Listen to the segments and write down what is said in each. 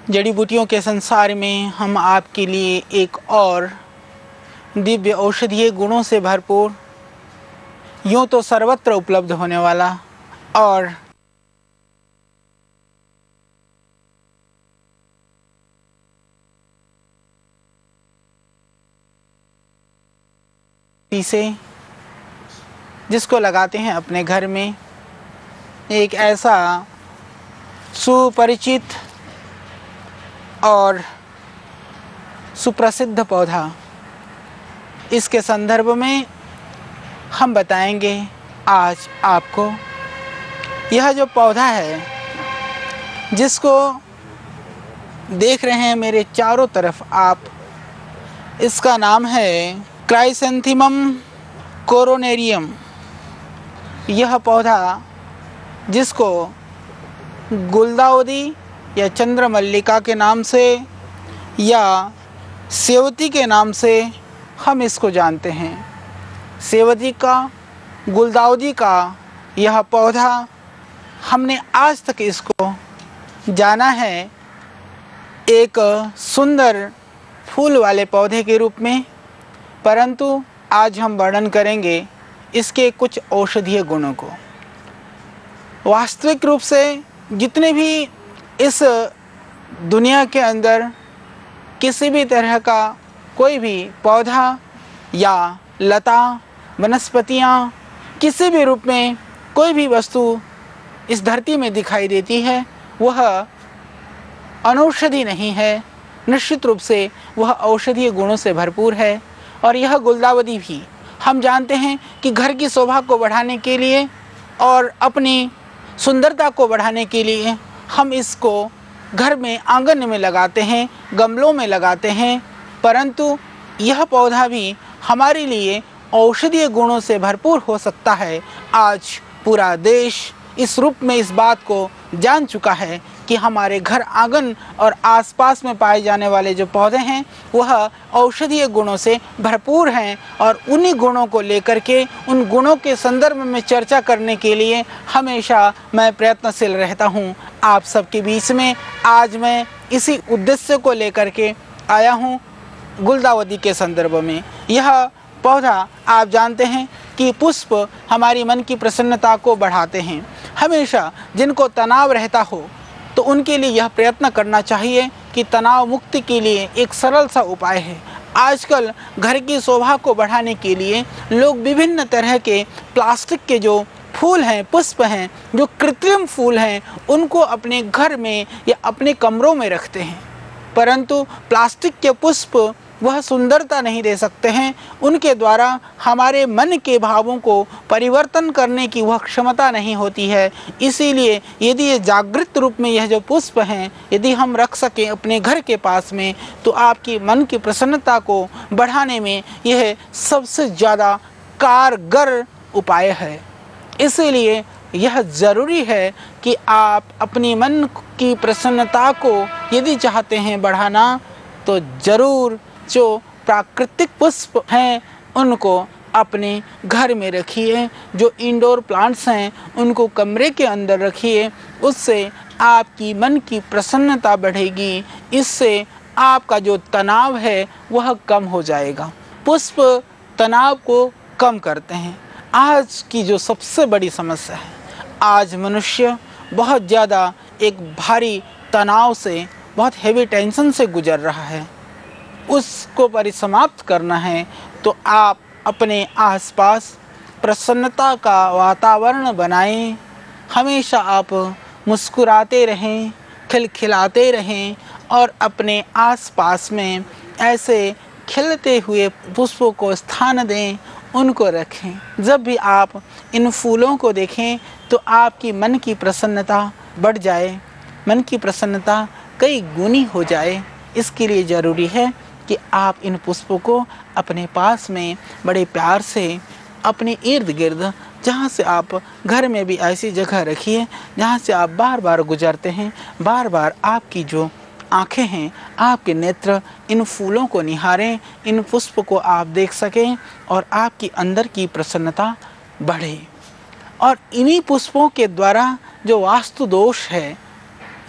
जड़ी बूटियों के संसार में हम आपके लिए एक और दिव्य औषधीय गुणों से भरपूर, यूँ तो सर्वत्र उपलब्ध होने वाला और से जिसको लगाते हैं अपने घर में, एक ऐसा सुपरिचित और सुप्रसिद्ध पौधा, इसके संदर्भ में हम बताएंगे आज आपको। यह जो पौधा है जिसको देख रहे हैं मेरे चारों तरफ आप, इसका नाम है क्राइसेंथेमम कोरोनेरियम। यह पौधा जिसको गुलदाउदी या चंद्रमल्लिका के नाम से या सेवती के नाम से हम इसको जानते हैं। सेवती का, गुलदाउदी का यह पौधा हमने आज तक इसको जाना है एक सुंदर फूल वाले पौधे के रूप में, परंतु आज हम वर्णन करेंगे इसके कुछ औषधीय गुणों को। वास्तविक रूप से जितने भी इस दुनिया के अंदर किसी भी तरह का कोई भी पौधा या लता, वनस्पतियाँ, किसी भी रूप में कोई भी वस्तु इस धरती में दिखाई देती है, वह अनौषधि नहीं है। निश्चित रूप से वह औषधीय गुणों से भरपूर है। और यह गुलदाउदी भी हम जानते हैं कि घर की शोभा को बढ़ाने के लिए और अपनी सुंदरता को बढ़ाने के लिए हम इसको घर में, आंगन में लगाते हैं, गमलों में लगाते हैं, परंतु यह पौधा भी हमारे लिए औषधीय गुणों से भरपूर हो सकता है। आज पूरा देश इस रूप में इस बात को जान चुका है कि हमारे घर, आंगन और आसपास में पाए जाने वाले जो पौधे हैं वह औषधीय गुणों से भरपूर हैं। और उन्हीं गुणों को लेकर के, उन गुणों के संदर्भ में चर्चा करने के लिए हमेशा मैं प्रयत्नशील रहता हूं आप सबके बीच में। आज मैं इसी उद्देश्य को लेकर के आया हूं गुलदाउदी के संदर्भ में। यह पौधा आप जानते हैं कि पुष्प हमारी मन की प्रसन्नता को बढ़ाते हैं। हमेशा जिनको तनाव रहता हो तो उनके लिए यह प्रयत्न करना चाहिए कि तनाव मुक्ति के लिए एक सरल सा उपाय है। आजकल घर की शोभा को बढ़ाने के लिए लोग विभिन्न तरह के प्लास्टिक के जो फूल हैं, पुष्प हैं, जो कृत्रिम फूल हैं, उनको अपने घर में या अपने कमरों में रखते हैं, परंतु प्लास्टिक के पुष्प वह सुंदरता नहीं दे सकते हैं। उनके द्वारा हमारे मन के भावों को परिवर्तन करने की वह क्षमता नहीं होती है। इसीलिए यदि ये जागृत रूप में यह जो पुष्प हैं यदि हम रख सकें अपने घर के पास में, तो आपकी मन की प्रसन्नता को बढ़ाने में यह सबसे ज़्यादा कारगर उपाय है। इसीलिए यह ज़रूरी है कि आप अपनी मन की प्रसन्नता को यदि चाहते हैं बढ़ाना, तो ज़रूर जो प्राकृतिक पुष्प हैं उनको अपने घर में रखिए। जो इंडोर प्लांट्स हैं उनको कमरे के अंदर रखिए। उससे आपकी मन की प्रसन्नता बढ़ेगी। इससे आपका जो तनाव है वह कम हो जाएगा। पुष्प तनाव को कम करते हैं। आज की जो सबसे बड़ी समस्या है, आज मनुष्य बहुत ज़्यादा एक भारी तनाव से, बहुत हेवी टेंशन से गुजर रहा है। उसको परिसमाप्त करना है तो आप अपने आसपास प्रसन्नता का वातावरण बनाएं। हमेशा आप मुस्कुराते रहें, खिलखिलाते रहें और अपने आसपास में ऐसे खिलते हुए पुष्पों को स्थान दें, उनको रखें। जब भी आप इन फूलों को देखें तो आपकी मन की प्रसन्नता बढ़ जाए, मन की प्रसन्नता कई गुनी हो जाए। इसके लिए ज़रूरी है कि आप इन पुष्पों को अपने पास में बड़े प्यार से अपने इर्द गिर्द, जहाँ से आप घर में भी ऐसी जगह रखिए जहाँ से आप बार बार गुजरते हैं, बार बार आपकी जो आँखें हैं, आपके नेत्र इन फूलों को निहारें, इन पुष्प को आप देख सकें और आपकी अंदर की प्रसन्नता बढ़े। और इन्हीं पुष्पों के द्वारा जो वास्तु दोष है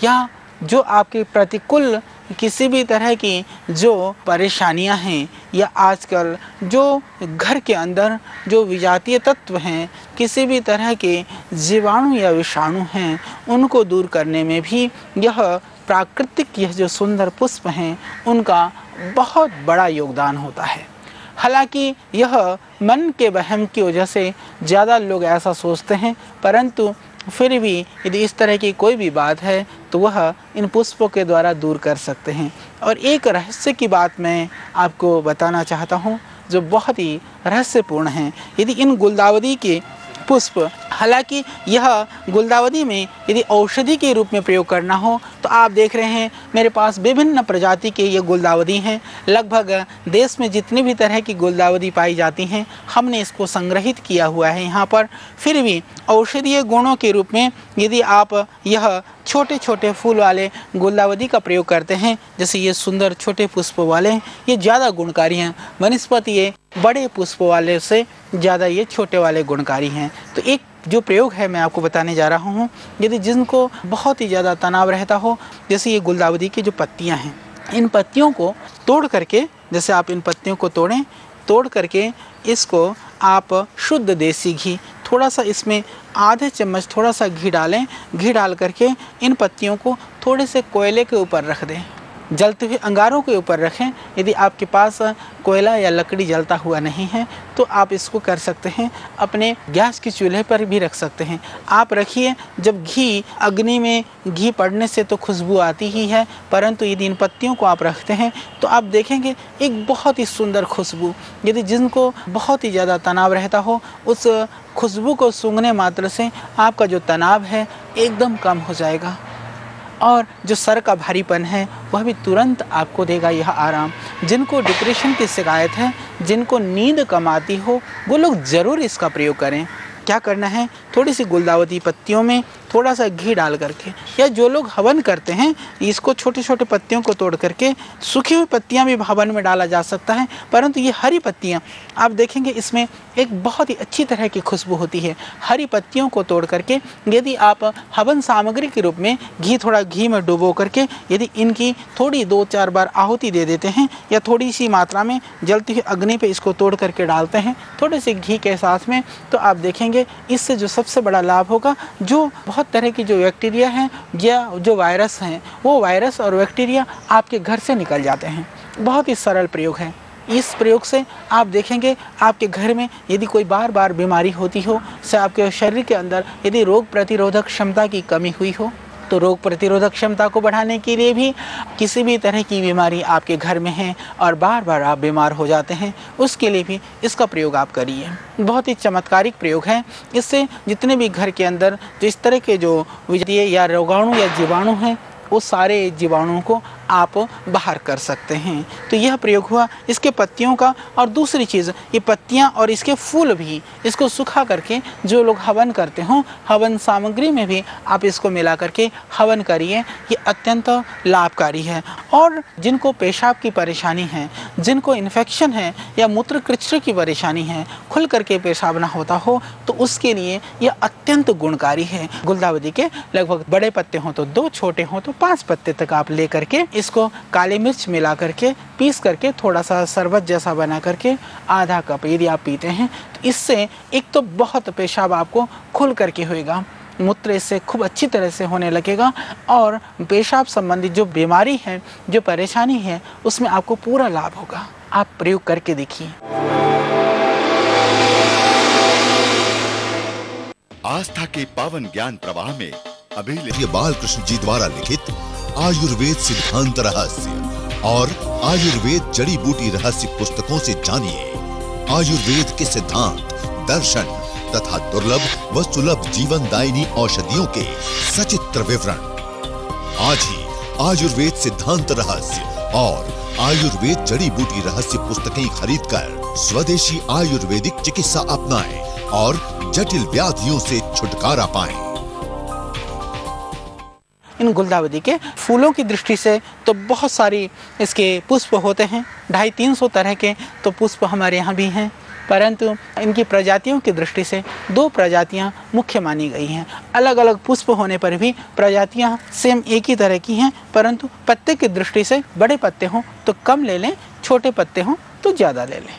या जो आपके प्रतिकूल किसी भी तरह की जो परेशानियां हैं या आजकल जो घर के अंदर जो विजातीय तत्व हैं, किसी भी तरह के जीवाणु या विषाणु हैं, उनको दूर करने में भी यह प्राकृतिक यह जो सुंदर पुष्प हैं उनका बहुत बड़ा योगदान होता है। हालांकि यह मन के वहम की वजह से ज़्यादा लोग ऐसा सोचते हैं, परंतु फिर भी यदि इस तरह की कोई भी बात है तो वह इन पुष्पों के द्वारा दूर कर सकते हैं। और एक रहस्य की बात मैं आपको बताना चाहता हूँ जो बहुत ही रहस्यपूर्ण है। यदि इन गुलदाउदी के पुष्प, हालांकि यह गुलदाउदी में यदि औषधि के रूप में प्रयोग करना हो तो आप देख रहे हैं मेरे पास विभिन्न प्रजाति के ये गुलदाउदी हैं। लगभग देश में जितनी भी तरह की गुलदाउदी पाई जाती हैं हमने इसको संग्रहित किया हुआ है यहाँ पर। फिर भी औषधीय गुणों के रूप में यदि आप यह छोटे छोटे फूल वाले गुलदाउदी का प्रयोग करते हैं, जैसे ये सुंदर छोटे पुष्प वाले, ये ज़्यादा गुणकारी हैं। वनस्पति ये बड़े पुष्प वाले से ज़्यादा ये छोटे वाले गुणकारी हैं। तो एक जो प्रयोग है मैं आपको बताने जा रहा हूँ। यदि जिनको बहुत ही ज़्यादा तनाव रहता हो, जैसे ये गुलदाउदी की जो पत्तियाँ हैं, इन पत्तियों को तोड़ करके, जैसे आप इन पत्तियों को तोड़ करके इसको आप शुद्ध देसी घी, थोड़ा सा इसमें आधे चम्मच थोड़ा सा घी डालें। घी डाल करके इन पत्तियों को थोड़े से कोयले के ऊपर रख दें, जलते हुए अंगारों के ऊपर रखें। यदि आपके पास कोयला या लकड़ी जलता हुआ नहीं है तो आप इसको कर सकते हैं, अपने गैस के चूल्हे पर भी रख सकते हैं। आप रखिए, जब घी अग्नि में घी पड़ने से तो खुशबू आती ही है, परंतु यदि इन पत्तियों को आप रखते हैं तो आप देखेंगे एक बहुत ही सुंदर खुशबू। यदि जिनको बहुत ही ज़्यादा तनाव रहता हो, उस खुशबू को सूंघने मात्र से आपका जो तनाव है एकदम कम हो जाएगा और जो सर का भारीपन है वह भी तुरंत आपको देगा यह आराम। जिनको डिप्रेशन की शिकायत है, जिनको नींद कम आती हो, वो लोग ज़रूर इसका प्रयोग करें। क्या करना है, थोड़ी सी गुलदाउदी पत्तियों में थोड़ा सा घी डाल करके, या जो लोग हवन करते हैं इसको छोटे छोटे पत्तियों को तोड़ करके, सूखी हुई पत्तियां भी हवन में डाला जा सकता है, परंतु ये हरी पत्तियां आप देखेंगे इसमें एक बहुत ही अच्छी तरह की खुशबू होती है। हरी पत्तियों को तोड़ करके यदि आप हवन सामग्री के रूप में थोड़ा घी में डुबो करके यदि इनकी थोड़ी 2-4 बार आहुति दे देते हैं, या थोड़ी सी मात्रा में जलती हुई अग्नि पे इसको तोड़ करके डालते हैं थोड़े से घी के साथ में, तो आप देखेंगे इससे जो सबसे बड़ा लाभ होगा, जो बहुत तरह की जो बैक्टीरिया हैं या जो वायरस हैं, वो वायरस और बैक्टीरिया आपके घर से निकल जाते हैं। बहुत ही सरल प्रयोग है। इस प्रयोग से आप देखेंगे आपके घर में यदि कोई बार बार बीमारी होती हो, से आपके शरीर के अंदर यदि रोग प्रतिरोधक क्षमता की कमी हुई हो, तो रोग प्रतिरोधक क्षमता को बढ़ाने के लिए भी, किसी भी तरह की बीमारी आपके घर में है और बार बार आप बीमार हो जाते हैं, उसके लिए भी इसका प्रयोग आप करिए। बहुत ही चमत्कारिक प्रयोग है। इससे जितने भी घर के अंदर जो इस तरह के जो विजातीय या रोगाणु या जीवाणु हैं, वो सारे जीवाणुओं को आप बाहर कर सकते हैं। तो यह प्रयोग हुआ इसके पत्तियों का। और दूसरी चीज़, ये पत्तियां और इसके फूल भी, इसको सुखा करके जो लोग हवन करते हों, हवन सामग्री में भी आप इसको मिला करके हवन करिए। ये अत्यंत लाभकारी है। और जिनको पेशाब की परेशानी है, जिनको इन्फेक्शन है या मूत्रकृच्छ की परेशानी है, खुल करके पेशाब ना होता हो, तो उसके लिए यह अत्यंत गुणकारी है। गुलदाउदी के लगभग बड़े पत्ते हों तो 2, छोटे हों तो 5 पत्ते तक आप ले करके इसको काली मिर्च मिला करके पीस करके थोड़ा सा शरबत जैसा बना करके आधा कप यदि आप पीते हैं, तो इससे एक तो बहुत पेशाब आपको खुल करके होएगा, मूत्र इससे खूब अच्छी तरह से होने लगेगा, और पेशाब संबंधित जो बीमारी है, जो परेशानी है, उसमें आपको पूरा लाभ होगा। आप प्रयोग करके देखिए। आस्था के पावन ज्ञान प्रवाह में अभी बालकृष्ण जी द्वारा लिखित आयुर्वेद सिद्धांत रहस्य और आयुर्वेद जड़ी बूटी रहस्य पुस्तकों से जानिए आयुर्वेद के सिद्धांत, दर्शन तथा दुर्लभ व सुलभ जीवनदायिनी औषधियों के सचित्र विवरण। आज ही आयुर्वेद सिद्धांत रहस्य और आयुर्वेद जड़ी बूटी रहस्य पुस्तकें खरीदकर स्वदेशी आयुर्वेदिक चिकित्सा अपनाएं और जटिल व्याधियों से छुटकारा पाएं। इन गुलदाउदी के फूलों की दृष्टि से तो बहुत सारी इसके पुष्प होते हैं, 250-300 तरह के तो पुष्प हमारे यहाँ भी हैं। परंतु इनकी प्रजातियों की दृष्टि से 2 प्रजातियां मुख्य मानी गई हैं। अलग अलग पुष्प होने पर भी प्रजातियां सेम एक ही तरह की हैं, परंतु पत्ते की दृष्टि से बड़े पत्ते हों तो कम ले लें, छोटे पत्ते हों तो ज़्यादा ले लें।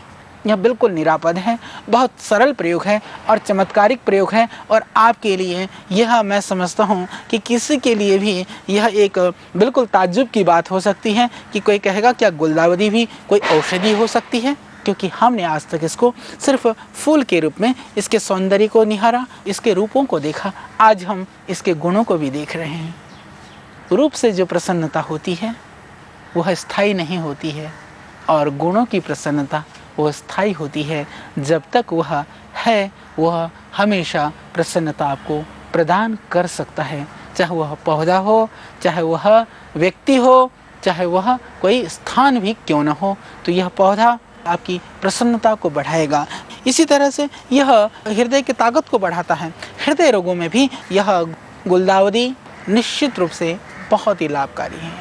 यह बिल्कुल निरापद है, बहुत सरल प्रयोग है और चमत्कारिक प्रयोग है, और आपके लिए यह मैं समझता हूँ कि किसी के लिए भी यह एक बिल्कुल ताज्जुब की बात हो सकती है कि कोई कहेगा क्या गुलदाउदी भी कोई औषधि हो सकती है, क्योंकि हमने आज तक इसको सिर्फ फूल के रूप में इसके सौंदर्य को निहारा, इसके रूपों को देखा। आज हम इसके गुणों को भी देख रहे हैं। रूप से जो प्रसन्नता होती है वह स्थायी नहीं होती है, और गुणों की प्रसन्नता वह स्थायी होती है। जब तक वह है वह हमेशा प्रसन्नता आपको प्रदान कर सकता है, चाहे वह पौधा हो, चाहे वह व्यक्ति हो, चाहे वह कोई स्थान भी क्यों न हो। तो यह पौधा आपकी प्रसन्नता को बढ़ाएगा। इसी तरह से यह हृदय की ताकत को बढ़ाता है। हृदय रोगों में भी यह गुलदाउदी निश्चित रूप से बहुत ही लाभकारी है।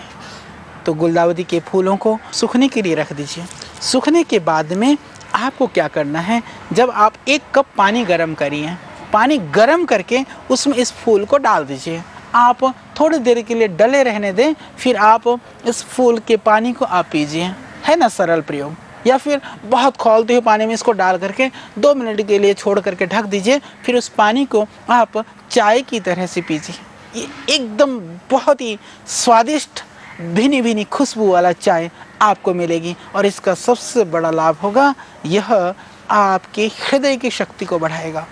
तो गुलदाउदी के फूलों को सूखने के लिए रख दीजिए। सूखने के बाद में आपको क्या करना है, जब आप 1 कप पानी गर्म करिए, पानी गर्म करके उसमें इस फूल को डाल दीजिए। आप थोड़ी देर के लिए डले रहने दें, फिर आप इस फूल के पानी को आप पीजिए। है ना सरल प्रयोग। या फिर बहुत खौलते हुए पानी में इसको डाल करके 2 मिनट के लिए छोड़ करके ढक दीजिए, फिर उस पानी को आप चाय की तरह से पीजिए। ये एकदम बहुत ही स्वादिष्ट भिनी भिनी खुशबू वाला चाय आपको मिलेगी। और इसका सबसे बड़ा लाभ होगा, यह आपके हृदय की शक्ति को बढ़ाएगा।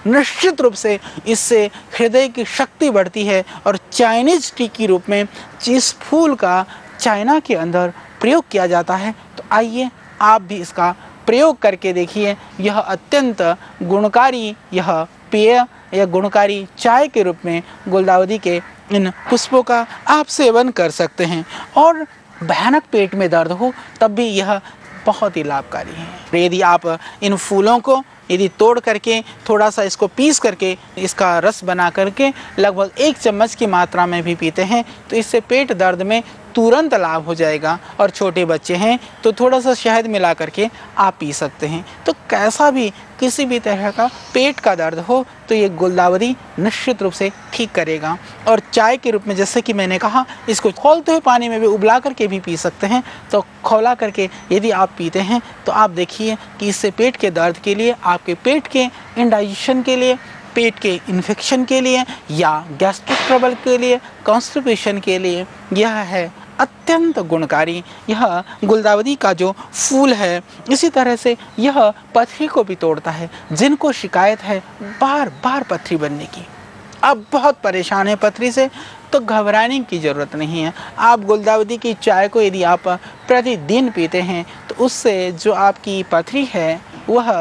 निश्चित रूप से इससे हृदय की शक्ति बढ़ती है। और चाइनीज टी के रूप में इस फूल का चाइना के अंदर प्रयोग किया जाता है। तो आइए आप भी इसका प्रयोग करके देखिए। यह अत्यंत गुणकारी यह पेय या गुणकारी चाय के रूप में गुलदाउदी के इन पुष्पों का आप सेवन कर सकते हैं। और भयानक पेट में दर्द हो तब भी यह बहुत ही लाभकारी है। यदि आप इन फूलों को यदि तोड़ करके थोड़ा सा इसको पीस करके इसका रस बना करके लगभग 1 चम्मच की मात्रा में भी पीते हैं तो इससे पेट दर्द में तुरंत लाभ हो जाएगा। और छोटे बच्चे हैं तो थोड़ा सा शहद मिला करके आप पी सकते हैं। तो कैसा भी किसी भी तरह का पेट का दर्द हो तो ये गुलदाउदी निश्चित रूप से ठीक करेगा। और चाय के रूप में जैसे कि मैंने कहा, इसको खौलते हुए पानी में भी उबला करके भी पी सकते हैं। तो खौला करके यदि आप पीते हैं तो आप देखिए कि इससे पेट के दर्द के लिए, आपके पेट के इंडाइजेशन के लिए, पेट के इन्फेक्शन के लिए या गैस्ट्रिक ट्रबल के लिए, कॉन्स्टिपेशन के लिए यह है अत्यंत गुणकारी। यह गुलदाउदी का जो फूल है, इसी तरह से यह पथरी को भी तोड़ता है। जिनको शिकायत है बार बार पथरी बनने की, अब बहुत परेशान है पथरी से, तो घबराने की ज़रूरत नहीं है। आप गुलदाउदी की चाय को यदि आप प्रतिदिन पीते हैं तो उससे जो आपकी पथरी है वह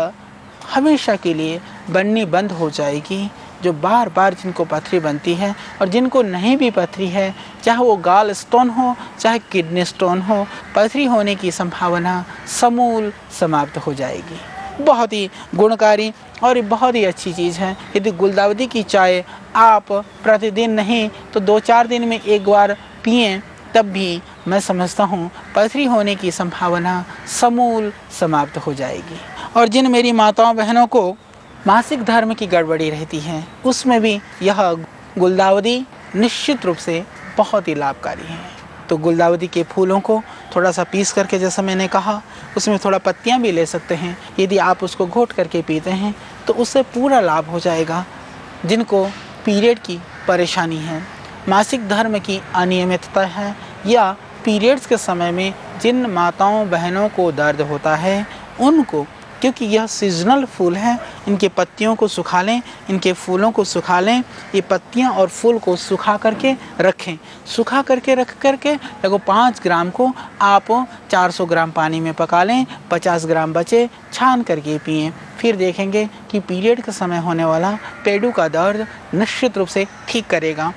हमेशा के लिए बननी बंद हो जाएगी। जो बार बार जिनको पथरी बनती है और जिनको नहीं भी पथरी है, चाहे वो गाल स्टोन हो चाहे किडनी स्टोन हो, पथरी होने की संभावना समूल समाप्त हो जाएगी। बहुत ही गुणकारी और बहुत ही अच्छी चीज़ है। यदि गुलदाउदी की चाय आप प्रतिदिन नहीं तो 2-4 दिन में एक बार पिएं, तब भी मैं समझता हूँ पथरी होने की संभावना समूल समाप्त हो जाएगी। और जिन मेरी माताओं बहनों को मासिक धर्म की गड़बड़ी रहती है, उसमें भी यह गुलदाउदी निश्चित रूप से बहुत ही लाभकारी है। तो गुलदाउदी के फूलों को थोड़ा सा पीस करके, जैसा मैंने कहा, उसमें थोड़ा पत्तियां भी ले सकते हैं। यदि आप उसको घोट करके पीते हैं तो उससे पूरा लाभ हो जाएगा। जिनको पीरियड की परेशानी है, मासिक धर्म की अनियमितता है, या पीरियड्स के समय में जिन माताओं बहनों को दर्द होता है उनको, क्योंकि यह सीजनल फूल है, इनके पत्तियों को सुखा लें, इनके फूलों को सुखा लें। ये पत्तियां और फूल को सुखा करके रखें। सुखा करके रख करके लगभग 5 ग्राम को आप 400 ग्राम पानी में पका लें, 50 ग्राम बचे, छान करके पिएं। फिर देखेंगे कि पीरियड के समय होने वाला पेडू का दर्द निश्चित रूप से ठीक करेगा।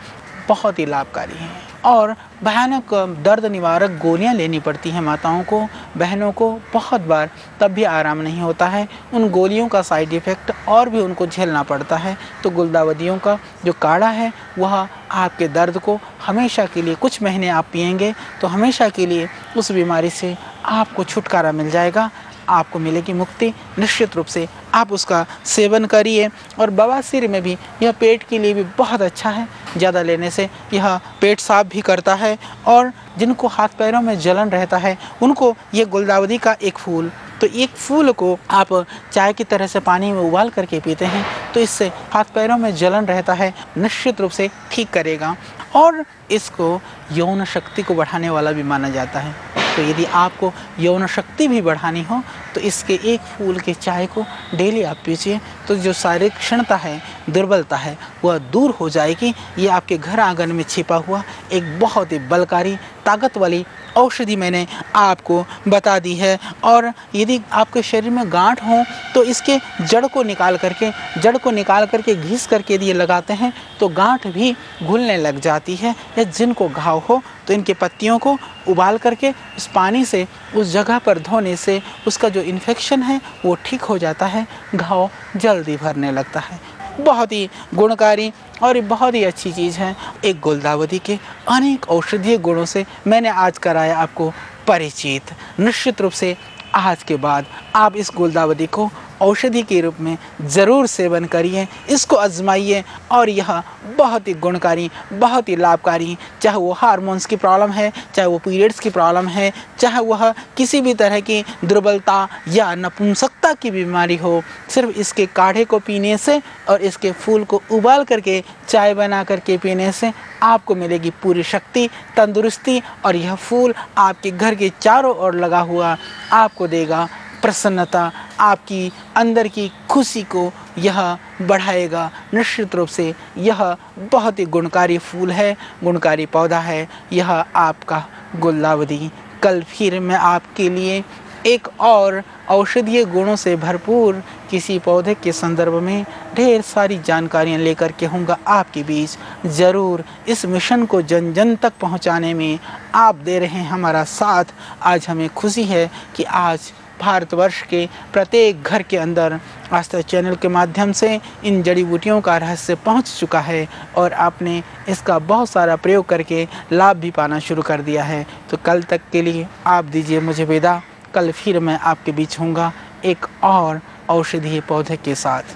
बहुत ही लाभकारी है। और भयानक दर्द निवारक गोलियां लेनी पड़ती हैं माताओं को, बहनों को बहुत बार, तब भी आराम नहीं होता है। उन गोलियों का साइड इफ़ेक्ट और भी उनको झेलना पड़ता है। तो गुलदाउदियों का जो काढ़ा है वह आपके दर्द को हमेशा के लिए, कुछ महीने आप पिएंगे तो हमेशा के लिए उस बीमारी से आपको छुटकारा मिल जाएगा। आपको मिलेगी मुक्ति। निश्चित रूप से आप उसका सेवन करिए। और बवासीर में भी यह पेट के लिए भी बहुत अच्छा है। ज़्यादा लेने से यह पेट साफ भी करता है। और जिनको हाथ पैरों में जलन रहता है उनको ये गुलदाउदी का एक फूल, तो एक फूल को आप चाय की तरह से पानी में उबाल करके पीते हैं तो इससे हाथ पैरों में जलन रहता है निश्चित रूप से ठीक करेगा। और इसको यौन शक्ति को बढ़ाने वाला भी माना जाता है। तो यदि आपको यौन शक्ति भी बढ़ानी हो तो इसके एक फूल के चाय को डेली आप पीजिए तो जो शारीरिक क्षणता है, दुर्बलता है, वह दूर हो जाएगी। ये आपके घर आंगन में छिपा हुआ एक बहुत ही बलकारी ताकत वाली औषधि मैंने आपको बता दी है। और यदि आपके शरीर में गांठ हो तो इसके जड़ को निकाल करके घिस करके यदि ये लगाते हैं तो गांठ भी घुलने लग जाती है। या जिनको घाव हो तो इनके पत्तियों को उबाल करके उस पानी से उस जगह पर धोने से उसका जो इन्फेक्शन है वो ठीक हो जाता है, घाव जल्दी भरने लगता है। बहुत ही गुणकारी और ये बहुत ही अच्छी चीज़ है। एक गुलदाउदी के अनेक औषधीय गुणों से मैंने आज कराया आपको परिचित। निश्चित रूप से आज के बाद आप इस गुलदाउदी को औषधि के रूप में ज़रूर सेवन करिए, इसको आजमाइए। और यह बहुत ही गुणकारी, बहुत ही लाभकारी, चाहे वो हार्मोन्स की प्रॉब्लम है, चाहे वो पीरियड्स की प्रॉब्लम है, चाहे वह किसी भी तरह की दुर्बलता या नपुंसकता की बीमारी हो, सिर्फ इसके काढ़े को पीने से और इसके फूल को उबाल करके चाय बना करके पीने से आपको मिलेगी पूरी शक्ति, तंदुरुस्ती। और यह फूल आपके घर के चारों ओर लगा हुआ आपको देगा प्रसन्नता, आपकी अंदर की खुशी को यह बढ़ाएगा। निश्चित रूप से यह बहुत ही गुणकारी फूल है, गुणकारी पौधा है यह आपका गुलदाउदी। कल फिर मैं आपके लिए एक और औषधीय गुणों से भरपूर किसी पौधे के संदर्भ में ढेर सारी जानकारियाँ लेकर के होऊंगा आपके बीच। ज़रूर इस मिशन को जन जन तक पहुँचाने में आप दे रहे हैं हमारा साथ। आज हमें खुशी है कि आज भारतवर्ष के प्रत्येक घर के अंदर आस्था चैनल के माध्यम से इन जड़ी बूटियों का रहस्य पहुंच चुका है और आपने इसका बहुत सारा प्रयोग करके लाभ भी पाना शुरू कर दिया है। तो कल तक के लिए आप दीजिए मुझे विदा। कल फिर मैं आपके बीच होऊंगा एक और औषधीय पौधे के साथ।